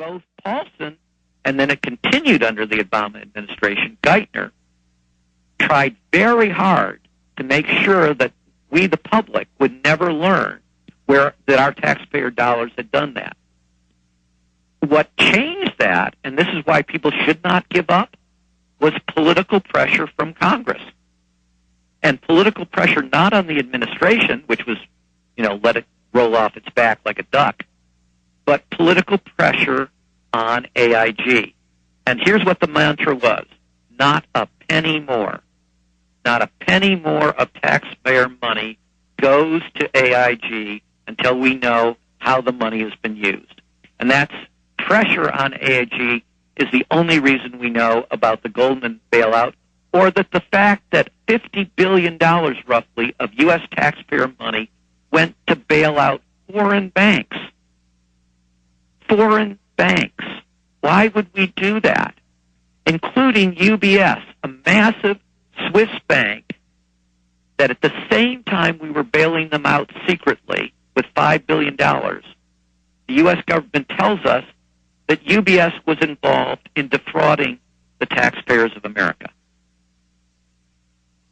both Paulson and then it continued under the Obama administration, Geithner, tried very hard to make sure that we, the public, would never learn that our taxpayer dollars had done that. What changed that, and this is why people should not give up, was political pressure from Congress. And political pressure not on the administration, which was, let it roll off its back like a duck, but political pressure on AIG. And here's what the mantra was: not a penny more. Not a penny more of taxpayer money goes to AIG until we know how the money has been used. And that's pressure on AIG is the only reason we know about the Goldman bailout, or that the fact that $50 billion roughly of U.S. taxpayer money went to bail out foreign banks. Foreign banks. Why would we do that? Including UBS, a massive Swiss bank that at the same time we were bailing them out secretly with $5 billion, the U.S. government tells us that UBS was involved in defrauding the taxpayers of America.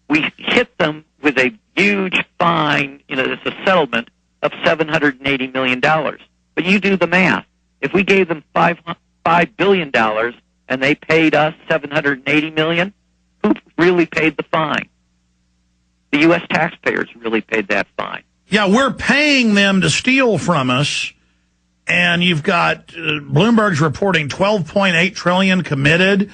We hit them with a huge fine, it's a settlement of $780 million. But you do the math. If we gave them $5 billion and they paid us $780 million, who really paid the fine? The U.S. taxpayers really paid that fine. Yeah, we're paying them to steal from us, and you've got Bloomberg's reporting $12.8 trillion committed,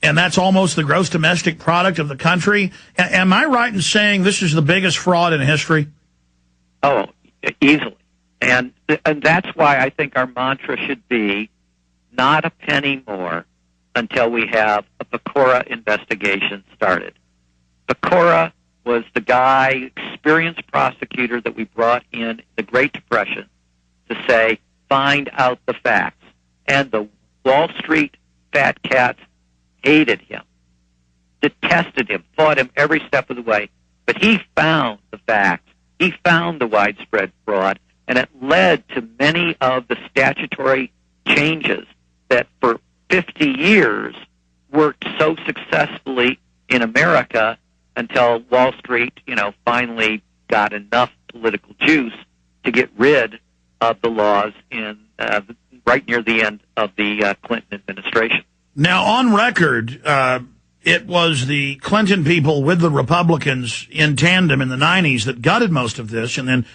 and that's almost the gross domestic product of the country. Am I right in saying this is the biggest fraud in history? Oh, easily. And that's why I think our mantra should be not a penny more until we have a Pecora investigation started. Pecora was the guy, experienced prosecutor that we brought in the Great Depression to say, find out the facts. And the Wall Street fat cats hated him, detested him, fought him every step of the way. But he found the facts. He found the widespread fraud, and it led to many of the statutory changes that for 50 years worked so successfully in America until Wall Street, finally got enough political juice to get rid of the laws in right near the end of the Clinton administration. Now, on record, it was the Clinton people with the Republicans in tandem in the 90s that gutted most of this, and then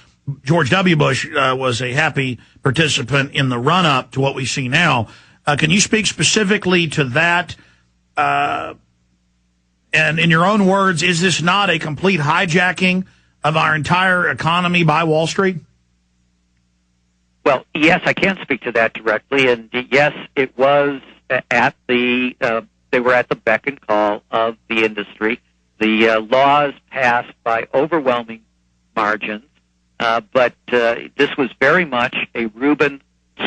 George W. Bush was a happy participant in the run-up to what we see now. Can you speak specifically to that? And in your own words, is this not a complete hijacking of our entire economy by Wall Street? Well, yes, I can speak to that directly, and yes, it was at they were at the beck and call of the industry. The laws passed by overwhelming margins, but this was very much a Reuben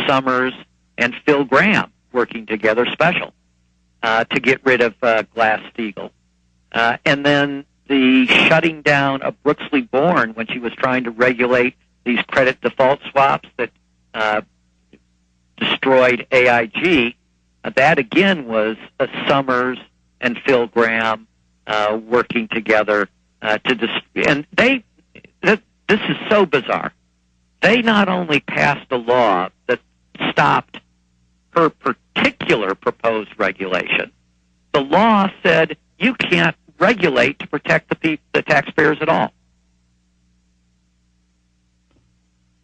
Summers and Phil Graham working together special to get rid of Glass-Steagall. And then the shutting down of Brooksley Born when she was trying to regulate these credit default swaps that destroyed AIG. That, again, was Summers and Phil Graham working together and this is so bizarre. They not only passed a law that stopped her particular proposed regulation, the law said you can't regulate to protect the taxpayers at all.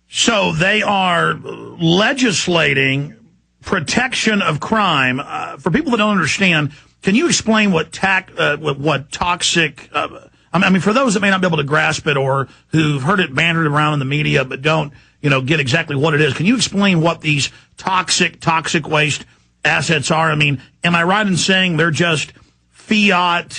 So they are legislating protection of crime. For people that don't understand, can you explain what toxic... I mean, for those that may not be able to grasp it or who've heard it bantered around in the media but don't, get exactly what it is, can you explain what these toxic waste assets are? I mean, am I right in saying they're just fiat,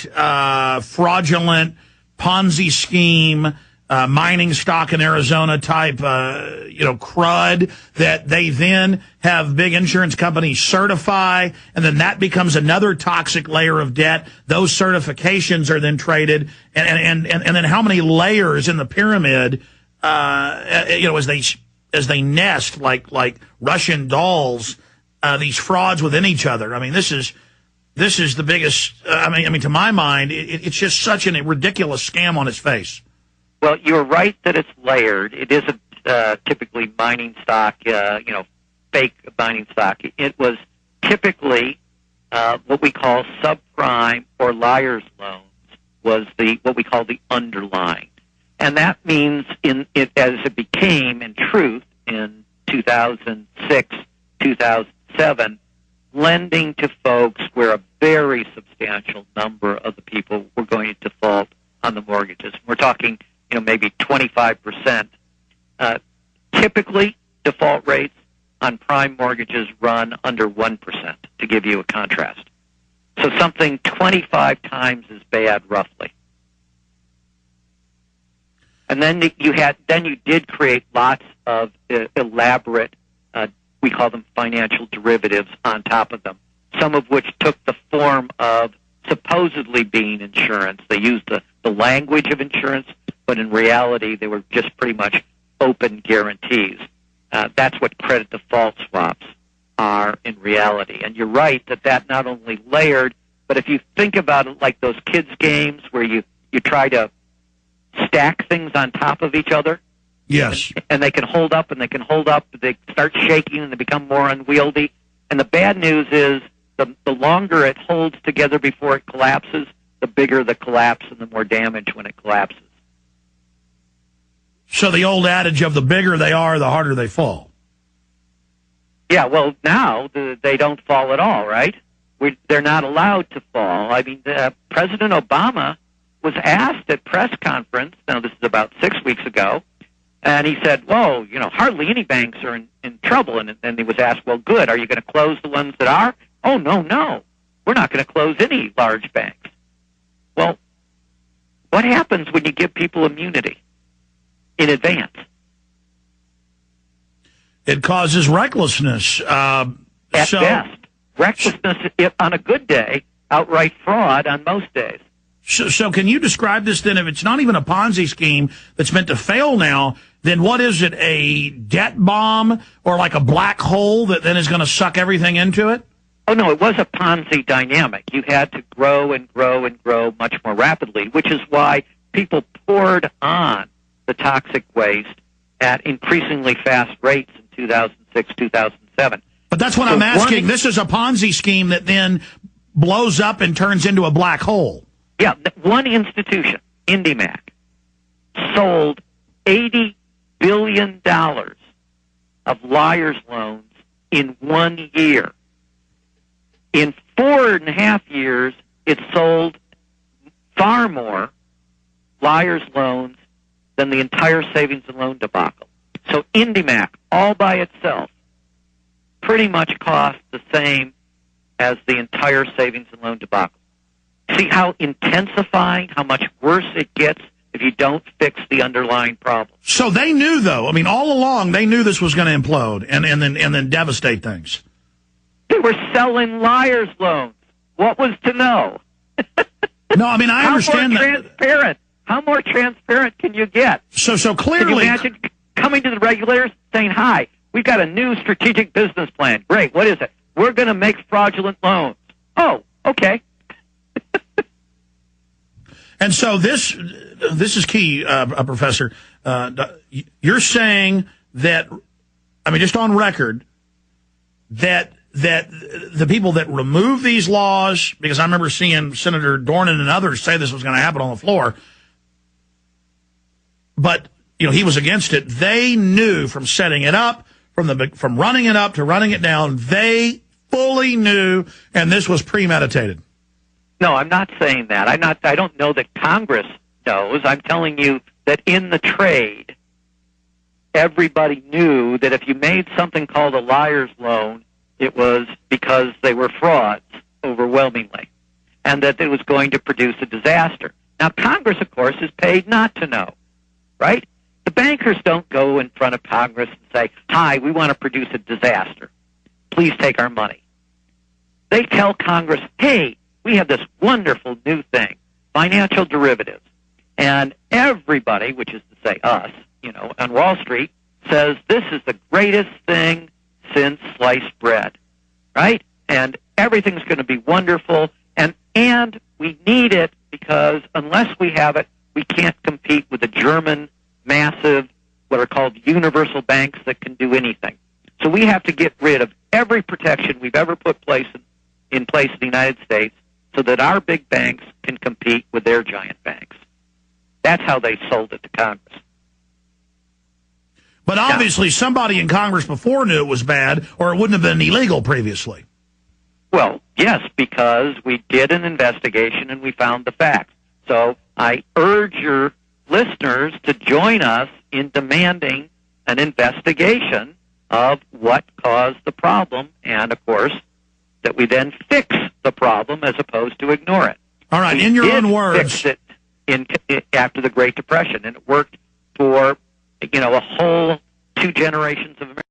fraudulent, Ponzi scheme, mining stock in Arizona type, crud that they then have big insurance companies certify, and then that becomes another toxic layer of debt. Those certifications are then traded, and then how many layers in the pyramid, as they nest like Russian dolls, these frauds within each other. I mean, this is the biggest. I mean, to my mind, it's just such a ridiculous scam on its face. Well, you're right that it's layered. It isn't typically mining stock, fake mining stock. It was typically what we call subprime or liar's loans was what we call the underlying. And that means as it became in truth in 2006, 2007, lending to folks where a very substantial number of the people were going to default on the mortgages. We're talking, maybe 25%. Typically, default rates on prime mortgages run under 1%, to give you a contrast. So something 25 times as bad, roughly. And then you did create lots of elaborate, we call them financial derivatives on top of them, some of which took the form of supposedly being insurance. They used the language of insurance, but in reality they were just pretty much open guarantees. That's what credit default swaps are in reality. And you're right that not only layered, but if you think about it like those kids' games where you try to stack things on top of each other. Yes. And they can hold up and they can hold up, they start shaking and they become more unwieldy. And the bad news is the longer it holds together before it collapses, the bigger the collapse and the more damage when it collapses. So the old adage of the bigger they are, the harder they fall. Yeah, well, now they don't fall at all, right? They're not allowed to fall. I mean, President Obama was asked at press conference, now this is about 6 weeks ago, and he said, well, hardly any banks are in trouble. And then he was asked, well, good, are you going to close the ones that are? Oh, no, we're not going to close any large banks. Well, what happens when you give people immunity in advance? It causes recklessness. At best. Recklessness on a good day, outright fraud on most days. So can you describe this then? If it's not even a Ponzi scheme that's meant to fail now, then what is it, a debt bomb or like a black hole that then is going to suck everything into it? Oh, no, it was a Ponzi dynamic. You had to grow and grow and grow much more rapidly, which is why people poured on the toxic waste at increasingly fast rates in 2006, 2007. But that's what I'm asking. This is a Ponzi scheme that then blows up and turns into a black hole. Yeah, one institution, IndyMac, sold $80 billion of liar's loans in 1 year. In 4.5 years, it sold far more liar's loans than the entire savings and loan debacle. So IndyMac, all by itself, pretty much cost the same as the entire savings and loan debacle. See how intensifying, how much worse it gets if you don't fix the underlying problem. So they knew, though. I mean, all along they knew this was going to implode and then devastate things. They were selling liar's loans. What was to know? No, I mean, I understand that. How more transparent can you get? So clearly, can you imagine coming to the regulators saying, "Hi, we've got a new strategic business plan. Great, what is it? We're going to make fraudulent loans." Oh, okay. And so this is key, Professor. You're saying that, I mean, just on record, that the people that remove these laws, because I remember seeing Senator Dornan and others say this was going to happen on the floor, but he was against it. They knew from setting it up, from running it up to running it down, they fully knew, and this was premeditated. No, I'm not saying that. I don't know that Congress knows. I'm telling you that in the trade, everybody knew that if you made something called a liar's loan, it was because they were frauds overwhelmingly, and that it was going to produce a disaster. Now, Congress, of course, is paid not to know, right? The bankers don't go in front of Congress and say, "Hi, we want to produce a disaster. Please take our money." They tell Congress, "Hey, we have this wonderful new thing, financial derivatives." And everybody, which is to say us, on Wall Street, says this is the greatest thing since sliced bread. right? And everything's going to be wonderful, and we need it because unless we have it, we can't compete with the German massive, what are called universal banks that can do anything. So we have to get rid of every protection we've ever put in place in the United States so that our big banks can compete with their giant banks. That's how they sold it to Congress. But obviously somebody in Congress before knew it was bad, or it wouldn't have been illegal previously. Well, yes, because we did an investigation and we found the facts. So I urge your listeners to join us in demanding an investigation of what caused the problem, and, of course, that we then fix the problem as opposed to ignore it. All right, we in your did own words. Fix it after the Great Depression, and it worked for, a whole 2 generations of Americans.